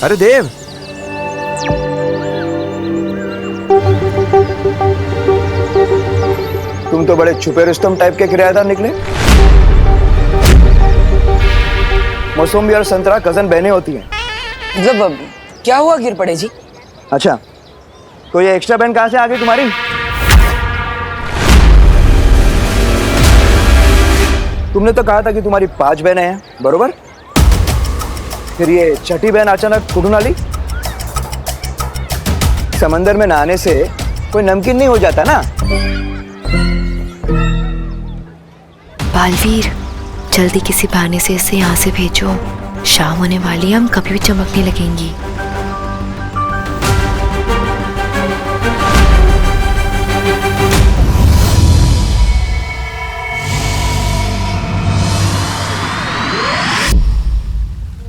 अरे देव, तुम तो बड़े छुपे रुस्तम टाइप के किराएदार निकले। मौसमी और संतरा कजन बहनें होती हैं। मतलब क्या हुआ गिर पड़े जी? अच्छा, तो ये एक्स्ट्रा बहन कहां से आ गई तुम्हारी? तुमने तो कहा था कि तुम्हारी 5 बहनें हैं, बरोबर? फिर ये छठी बहन अचानक कुड़ून आली? समंदर में नहाने से कोई नमकीन नहीं हो जाता ना। बालवीर, जल्दी किसी बहाने से इसे यहाँ से भेजो। शाम होने वाली है, हम कभी भी चमकने लगेंगी।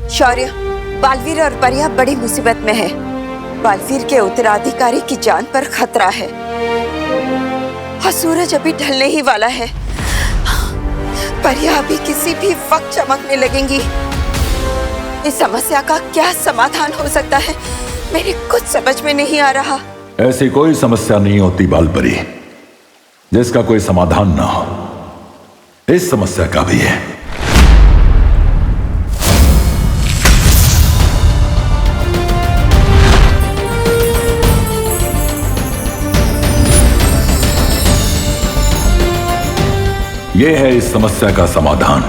शौर्य, बालवीर और परिया बड़ी मुसीबत में है। बालवीर के उत्तराधिकारी की जान पर खतरा है और सूरज अभी ढलने ही वाला है। परिया अभी किसी भी वक्त चमकने लगेंगी। इस समस्या का क्या समाधान हो सकता है, मेरे कुछ समझ में नहीं आ रहा। ऐसी कोई समस्या नहीं होती बालपरी जिसका कोई समाधान ना हो। इस समस्या का भी है। यह है इस समस्या का समाधान।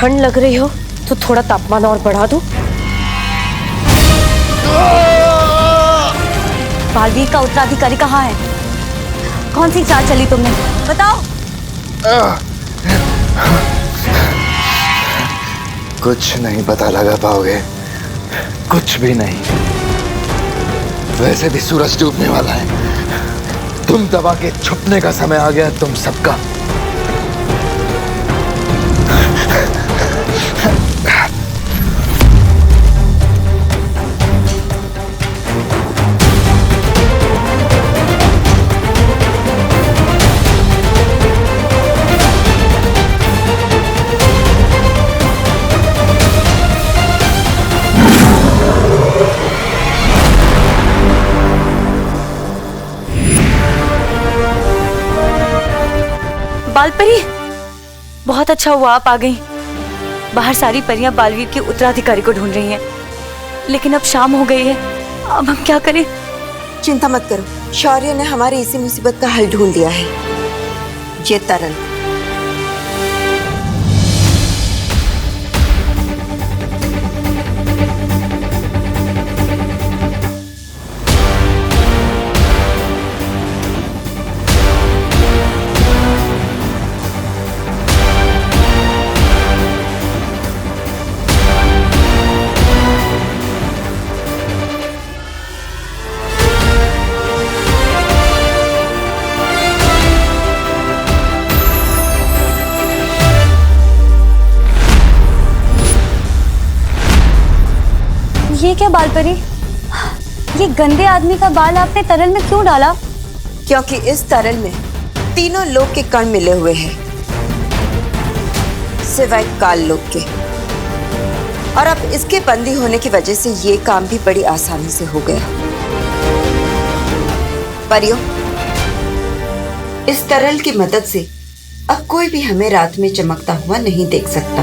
ठंड लग रही हो तो थोड़ा तापमान और बढ़ा दो। बालवीर का उत्तराधिकारी कहाँ है? कौन सी चाल चली तुमने, बताओ। कुछ नहीं पता लगा पाओगे, कुछ भी नहीं। वैसे भी सूरज डूबने वाला है। तुम दबा के छुपने का समय आ गया तुम सबका। बालपरी, बहुत अच्छा हुआ आप आ गई। बाहर सारी परियां बालवीर के उत्तराधिकारी को ढूंढ रही हैं, लेकिन अब शाम हो गई है। अब हम क्या करें? चिंता मत करो, शौर्य ने हमारी इसी मुसीबत का हल ढूंढ लिया है। ये तरल। ये क्या बालपरी, ये गंदे आदमी का बाल आपने तरल में क्यों डाला? क्योंकि इस तरल में तीनों लोक के कण मिले हुए हैं, सिवाय काल लोक के। और अब इसके बंदी होने की वजह से ये काम भी बड़ी आसानी से हो गया। परियों, इस तरल की मदद से अब कोई भी हमें रात में चमकता हुआ नहीं देख सकता।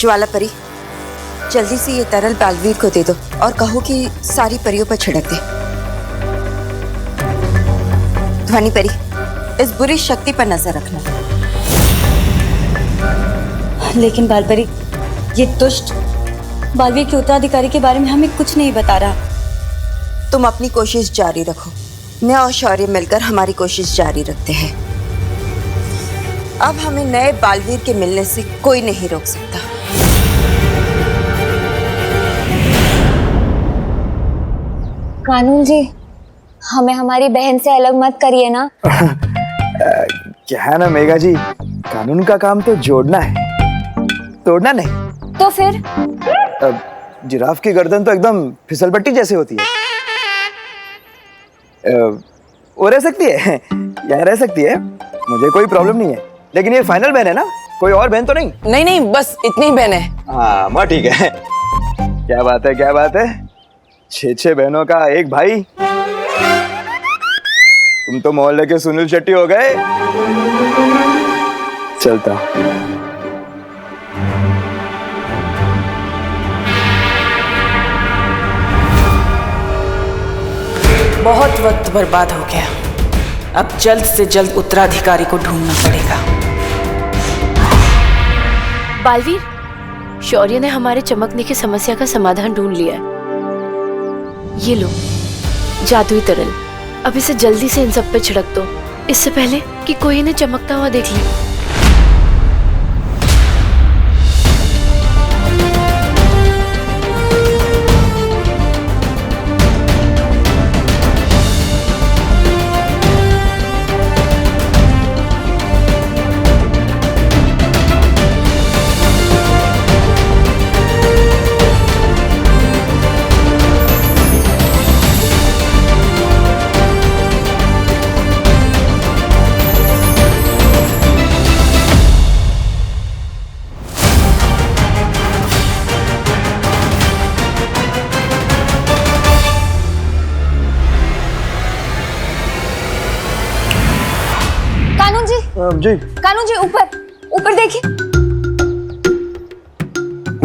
ज्वाला परी, जल्दी से ये तरल बालवीर को दे दो और कहो कि सारी परियों पर छिड़क दे। ध्वनि परी, इस बुरी शक्ति पर नजर रखना। लेकिन बालपरी, ये दुष्ट बालवीर के उत्तराधिकारी के बारे में हमें कुछ नहीं बता रहा। तुम अपनी कोशिश जारी रखो, मैं और शौर्य मिलकर हमारी कोशिश जारी रखते हैं। अब हमें नए बालवीर के मिलने से कोई नहीं रोक सकता। कानून जी, हमें हमारी बहन से अलग मत करिए ना। क्या है ना मेघा जी, कानून का काम तो जोड़ना है, तोड़ना नहीं। तो फिर जिराफ की गर्दन तो एकदम फिसलपट्टी जैसे होती है। वो रह सकती है, यहाँ रह सकती है, मुझे कोई प्रॉब्लम नहीं है। लेकिन ये फाइनल बहन है ना, कोई और बहन तो नहीं? नहीं नहीं, बस इतनी ही बहन है। हाँ माँ ठीक है। क्या बात है, क्या बात है, 6 बहनों का एक भाई। तुम तो मोहल्ले के सुनील शेट्टी हो गए। चलता हूं। बहुत वक्त बर्बाद हो गया, अब जल्द से जल्द उत्तराधिकारी को ढूंढना पड़ेगा। बालवीर, शौर्य ने हमारे चमकने की समस्या का समाधान ढूंढ लिया है। ये लो जादुई तरल, अब इसे जल्दी से इन सब पे छिड़क दो, इससे पहले कि कोई इन्हें चमकता हुआ देख ले। जी कानून जी, ऊपर ऊपर देखिए।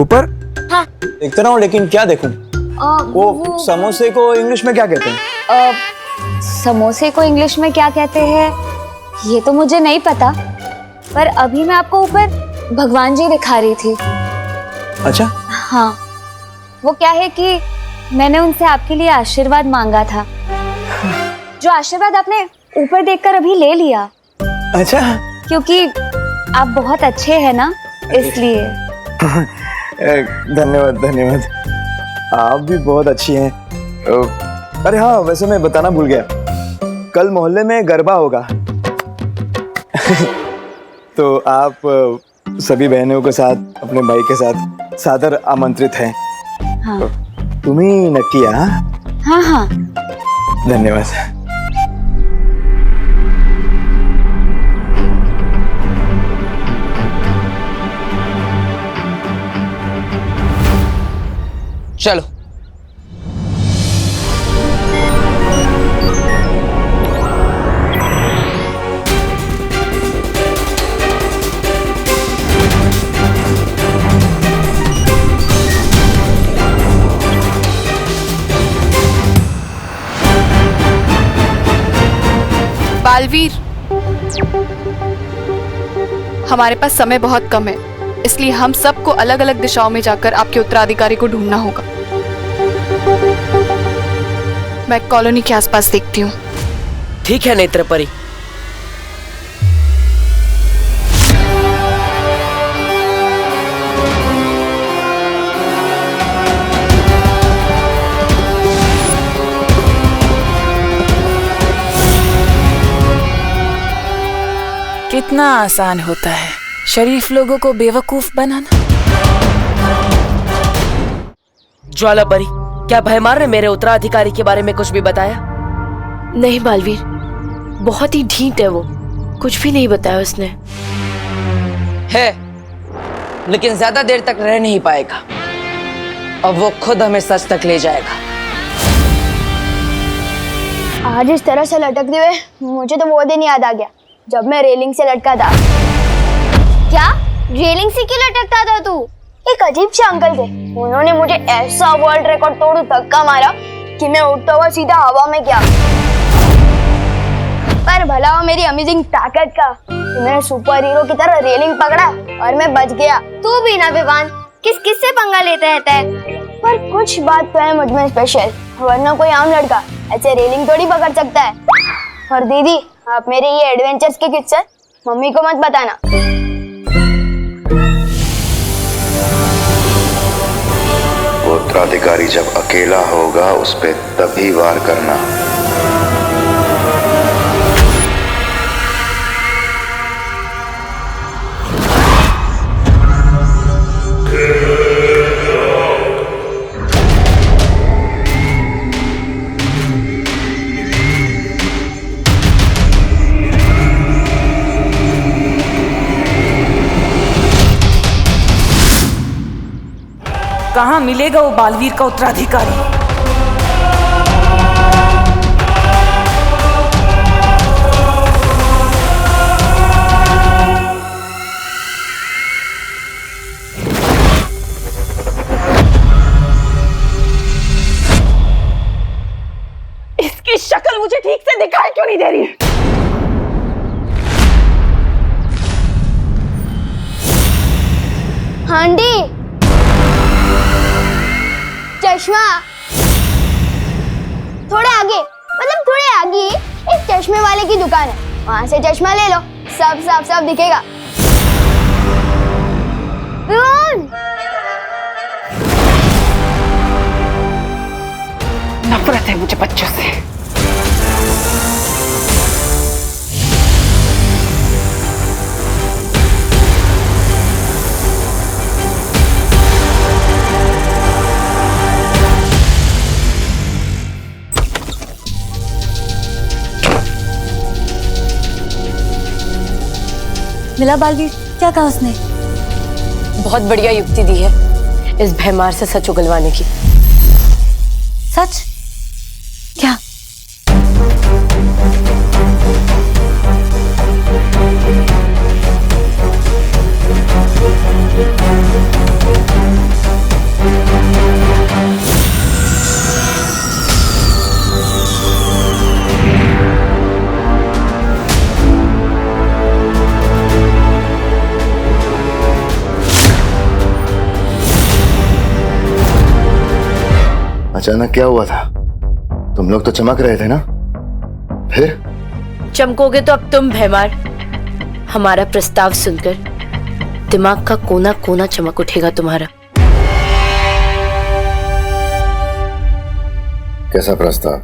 ऊपर? हाँ। देखता रहा हूँ, लेकिन क्या देखूं? वो समोसे को इंग्लिश में क्या कहते हैं? समोसे को इंग्लिश में क्या कहते हैं ये तो मुझे नहीं पता, पर अभी मैं आपको ऊपर भगवान जी दिखा रही थी। अच्छा। हाँ, वो क्या है कि मैंने उनसे आपके लिए आशीर्वाद मांगा था, जो आशीर्वाद आपने ऊपर देखकर अभी ले लिया। अच्छा। क्योंकि आप बहुत अच्छे हैं ना, इसलिए। धन्यवाद धन्यवाद, आप भी बहुत अच्छी हैं। अरे हाँ, वैसे मैं बताना भूल गया, कल मोहल्ले में गरबा होगा। तो आप सभी बहनों के साथ, अपने भाई के साथ सादर आमंत्रित हैं। हाँ। तुम ही नक्की? हाँ हाँ। धन्यवाद। चलो। बालवीर, हमारे पास समय बहुत कम है, इसलिए हम सबको अलग अलग दिशाओं में जाकर आपके उत्तराधिकारी को ढूंढना होगा। मैं कॉलोनी के आसपास देखती हूँ। ठीक है नेत्र परी। कितना आसान होता है शरीफ लोगों को बेवकूफ बनाना। ज्वाला परी, क्या भयमार ने मेरे उत्तराधिकारी के बारे में कुछ भी बताया? नहीं बालवीर, बहुत ही ढीठ है वो, कुछ भी नहीं बताया उसने। है, लेकिन ज्यादा देर तक रह नहीं पाएगा। अब वो खुद हमें सच तक ले जाएगा। आज इस तरह से लटकते हुए मुझे तो वो दिन याद आ गया जब मैं रेलिंग से लटका था। क्या रेलिंग से क्यों लटकता था तू? एक अजीब से अंकल थे, उन्होंने मुझे ऐसा वर्ल्ड रिकॉर्ड तोड़ धक्का मारा कि मैं उठता हुआ सीधा हवा में गया। पर भला हो मेरी अमेजिंग ताकत का कि मैंने सुपर हीरो की तरह रेलिंग पकड़ा और मैं बच गया। तू भी ना विवान, किस से पंगा लेते रहता है? पर कुछ बात तो है मुझ में स्पेशल, वरना कोई आम लड़का ऐसे रेलिंग थोड़ी पकड़ सकता है। और दीदी, आप मेरे ये एडवेंचर्स के किस्से मम्मी को मत बताना। वो उत्तराधिकारी जब अकेला होगा उस पे तभी वार करना। कहाँ मिलेगा वो बालवीर का उत्तराधिकारी? इसकी शक्ल मुझे ठीक से दिखाई क्यों नहीं दे रही? आंटी, चश्मा थोड़े आगे, मतलब थोड़े आगे एक चश्मे वाले की दुकान है, वहां से चश्मा ले लो, सब साफ साफ दिखेगा। नफरत है मुझे बच्चों से। मिला बालवीर? क्या कहा उसने? बहुत बढ़िया युक्ति दी है इस भैमार से सच उगलवाने की। सच? क्या? अचानक क्या हुआ था? तुम लोग तो चमक रहे थे ना, फिर? चमकोगे तो अब तुम भैमार। हमारा प्रस्ताव सुनकर दिमाग का कोना कोना चमक उठेगा तुम्हारा। कैसा प्रस्ताव?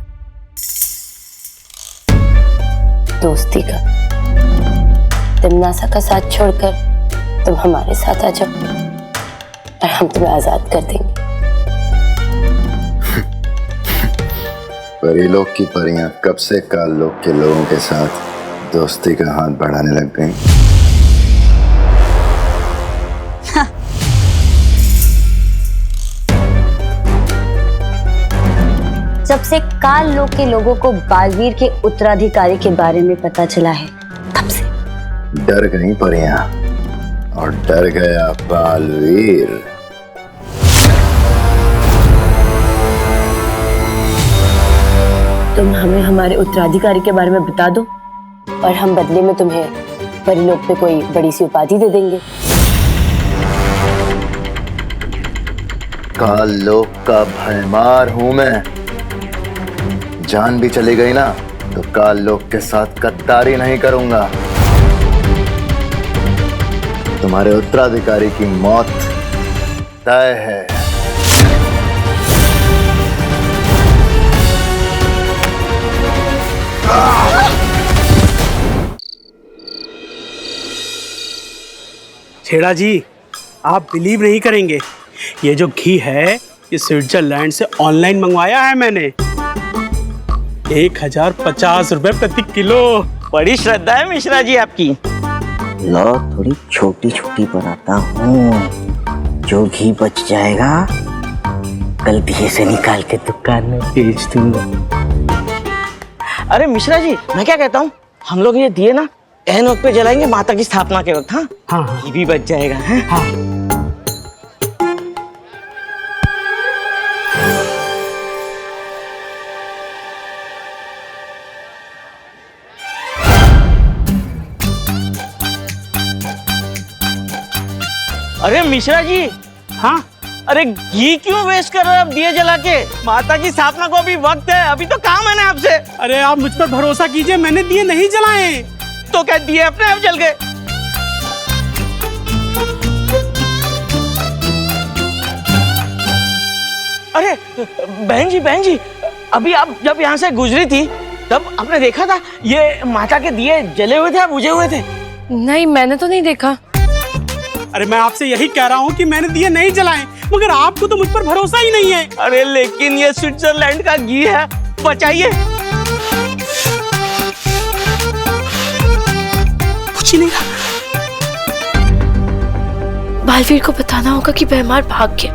दोस्ती का। तिमनासा का साथ छोड़कर तुम हमारे साथ आ जाओ और हम तुम्हें आजाद कर देंगे। परी लोग की परियां कब से काल लोग के लोगों के साथ दोस्ती का हाथ बढ़ाने लग गई। जब से काल लोक के लोगों को बालवीर के उत्तराधिकारी के बारे में पता चला है, तब से डर गई परियां और डर गया बालवीर। तुम हमें हमारे उत्तराधिकारी के बारे में बता दो और हम बदले में तुम्हें परिलोक पे कोई बड़ी सी उपाधि दे देंगे। काल लोक का भयमार हूं मैं। जान भी चली गई ना तो काल लोक के साथ गद्दारी नहीं करूंगा। तुम्हारे उत्तराधिकारी की मौत तय है। छेड़ा जी, आप बिलीव नहीं करेंगे, ये जो घी है ये स्विट्जरलैंड से ऑनलाइन मंगवाया है मैंने। 1050 रुपए प्रति किलो। बड़ी श्रद्धा है मिश्रा जी आपकी। लो थोड़ी छोटी छोटी बनाता हूँ, जो घी बच जाएगा कल दिए से निकाल के दुकान में बेच दूंगा। अरे मिश्रा जी, मैं क्या कहता हूँ, हम लोग ये दिए ना एहन वक्त पे जलाएंगे माता की स्थापना के वक्त। हाँ हाँ घी भी बच जाएगा। है? हाँ। अरे मिश्रा जी, हाँ अरे घी क्यों वेस्ट कर रहे हो आप दिए जला के? माता की स्थापना को अभी वक्त है, अभी तो काम है ना आपसे। अरे आप मुझ पर भरोसा कीजिए, मैंने दिए नहीं जलाए। तो क्या दिए अपने आप जल गए? अरे बहन जी अभी आप जब यहाँ से गुजरी थी तब आपने देखा था ये माता के दिए जले हुए थे या बुझे हुए थे? नहीं, मैंने तो नहीं देखा। अरे मैं आपसे यही कह रहा हूँ कि मैंने दिए नहीं जलाए, मगर आपको तो मुझ पर भरोसा ही नहीं है। अरे लेकिन ये स्विट्जरलैंड का घी है, बचाइए। कुछ नहीं रहा। बालवीर को बताना होगा कि भैमार भाग गया,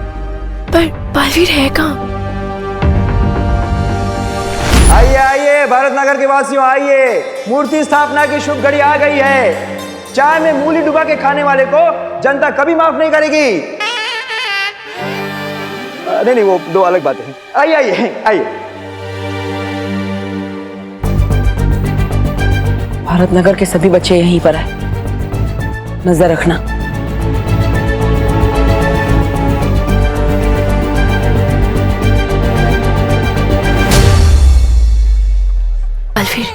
पर बालवीर है कहाँ? आइए आइए भारत नगर के वासियों, आइए, मूर्ति स्थापना की शुभ घड़ी आ गई है। चाय में मूली डुबा के खाने वाले को जनता कभी माफ नहीं करेगी। नहीं वो दो अलग बातें हैं। आइए आइए आइए। भारत नगर के सभी बच्चे यहीं पर है, नजर रखना। बालवीर,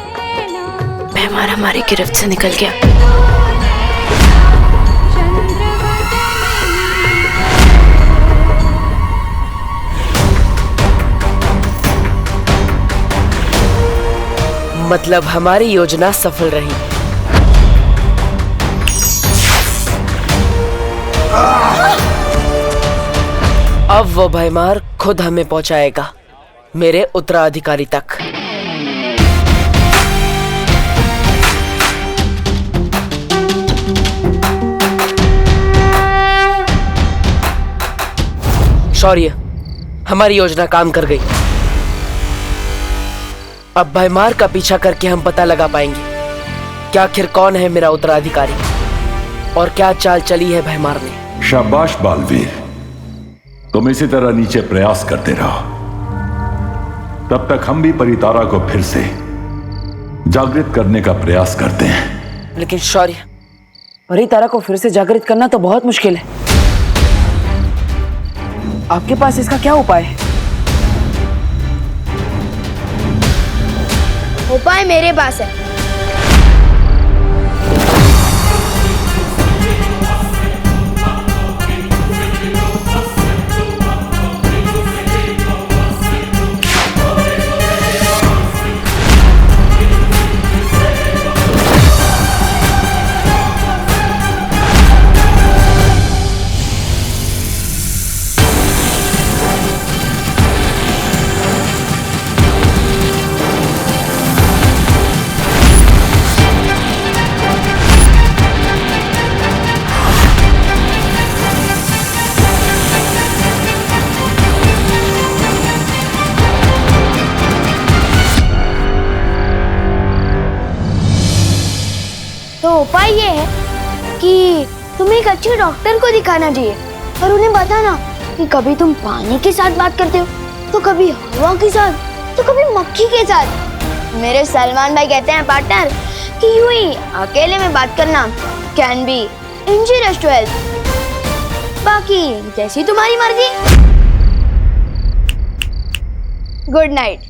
भैमार हमारी गिरफ्त से निकल गया। मतलब हमारी योजना सफल रही। अब वो भैमार खुद हमें पहुंचाएगा मेरे उत्तराधिकारी तक। शौर्य, हमारी योजना काम कर गई। अब भैमार का पीछा करके हम पता लगा पाएंगे कि आखिर कौन है मेरा उत्तराधिकारी और क्या चाल चली है भैमार ने। शाबाश बालवीर, तुम इसी तरह नीचे प्रयास करते रहो, तब तक हम भी परितारा को फिर से जागृत करने का प्रयास करते हैं। लेकिन शौर्य, परितारा को फिर से जागृत करना तो बहुत मुश्किल है। आपके पास इसका क्या उपाय है? उपाय मेरे पास है। तो उपाय ये है कि तुम्हें एक अच्छे डॉक्टर को दिखाना चाहिए और उन्हें बताना कि कभी तुम पानी के साथ बात करते हो, तो कभी हवा के साथ, तो कभी मक्खी के साथ। मेरे सलमान भाई कहते हैं पार्टनर कि यूं ही अकेले में बात करना can be injurious to health. बाकी जैसी तुम्हारी मर्जी। Good night.